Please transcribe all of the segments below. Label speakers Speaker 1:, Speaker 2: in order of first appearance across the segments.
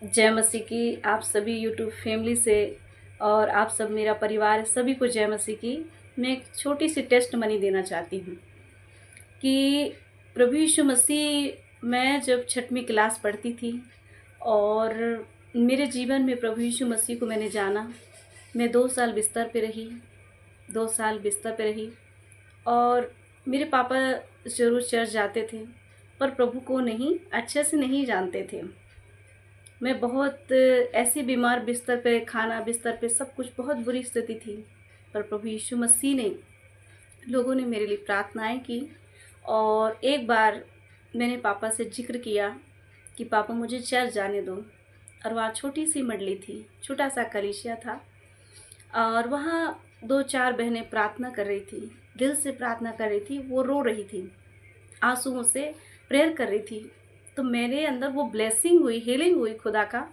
Speaker 1: जय मसीह की आप सभी यूट्यूब फैमिली से और आप सब मेरा परिवार सभी को जय मसीह की। मैं एक छोटी सी टेस्ट मनी देना चाहती हूँ कि प्रभु यीशु मसीह, मैं जब 6वीं क्लास पढ़ती थी और मेरे जीवन में प्रभु यीशु मसीह को मैंने जाना। मैं 2 साल बिस्तर पे रही, 2 साल बिस्तर पे रही और मेरे पापा ज़रूर चर्च जाते थे पर प्रभु को नहीं अच्छे से नहीं जानते थे। मैं बहुत ऐसी बीमार, बिस्तर पे खाना, बिस्तर पे सब कुछ, बहुत बुरी स्थिति थी। पर प्रभु यीशु मसीह ने, लोगों ने मेरे लिए प्रार्थनाएं की और एक बार मैंने पापा से जिक्र किया कि पापा मुझे चर्च जाने दो। और वहाँ छोटी सी मंडली थी, छोटा सा कलीसिया था और वहाँ 2-4 बहनें प्रार्थना कर रही थी, दिल से प्रार्थना कर रही थी। वो रो रही थी, आंसुओं से प्रेयर कर रही थी। तो मेरे अंदर वो ब्लेसिंग हुई, हीलिंग हुई खुदा का।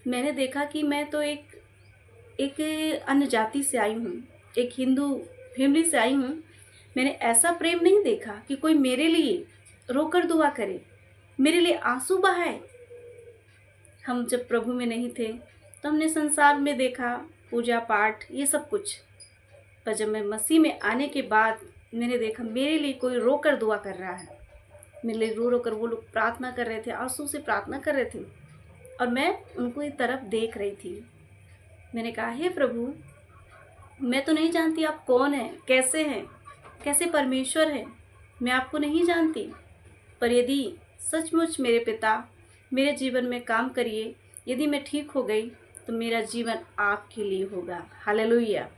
Speaker 1: मैंने देखा कि मैं तो एक अन्य जाति से आई हूँ, एक हिंदू फैमिली से आई हूँ। मैंने ऐसा प्रेम नहीं देखा कि कोई मेरे लिए रोकर दुआ करे, मेरे लिए आंसू बहाए। हम जब प्रभु में नहीं थे तो हमने संसार में देखा पूजा पाठ ये सब कुछ, पर जब मैं मसीह में आने के बाद मैंने देखा मेरे लिए कोई रोकर दुआ कर रहा है। मेरे लिए रो रो कर वो लोग प्रार्थना कर रहे थे, आंसू से प्रार्थना कर रहे थे और मैं उनको एक तरफ देख रही थी। मैंने कहा, हे प्रभु, मैं तो नहीं जानती आप कौन हैं, कैसे हैं, कैसे परमेश्वर हैं, मैं आपको नहीं जानती। पर यदि सचमुच मेरे पिता मेरे जीवन में काम करिए, यदि मैं ठीक हो गई तो मेरा जीवन आपके लिए होगा। हालेलुया।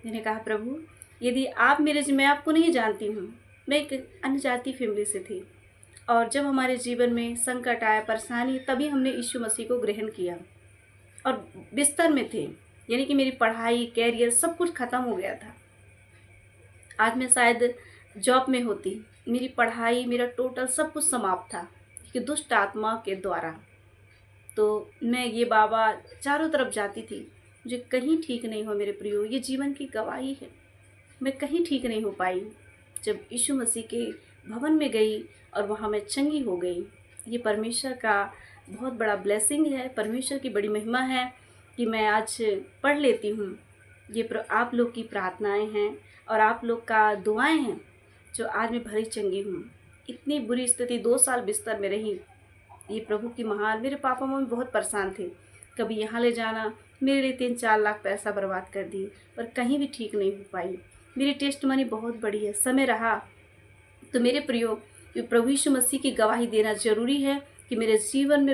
Speaker 1: मैंने कहा, प्रभु, यदि आप मैं आपको नहीं जानती हूँ, मैं एक अन्य जाति फैमिली से थी और जब हमारे जीवन में संकट आया, परेशानी, तभी हमने यीशु मसीह को ग्रहण किया और बिस्तर में थे। यानी कि मेरी पढ़ाई, कैरियर सब कुछ ख़त्म हो गया था। आज मैं शायद जॉब में होती, मेरी पढ़ाई, मेरा टोटल सब कुछ समाप्त था कि दुष्ट आत्मा के द्वारा। तो मैं ये बाबा चारों तरफ जाती थी, मुझे कहीं ठीक नहीं हो मेरे प्रियो, ये जीवन की गवाही है। मैं कहीं ठीक नहीं हो पाई। जब यीशु मसीह के भवन में गई और वहाँ मैं चंगी हो गई। ये परमेश्वर का बहुत बड़ा ब्लेसिंग है, परमेश्वर की बड़ी महिमा है कि मैं आज पढ़ लेती हूँ। ये आप लोग की प्रार्थनाएं हैं और आप लोग का दुआएं हैं जो आज मैं भरी चंगी हूँ। इतनी बुरी स्थिति, 2 साल बिस्तर में रही। ये प्रभु की महान, मेरे पापा मम्मी बहुत परेशान थे, कभी यहाँ ले जाना, मेरे लिए 3-4 लाख पैसा बर्बाद कर दिए, पर कहीं भी ठीक नहीं हो पाई। मेरी टेस्ट मनी बहुत बड़ी है, समय रहा। तो मेरे प्रियो, प्रभु यीशु मसीह की गवाही देना ज़रूरी है कि मेरे जीवन में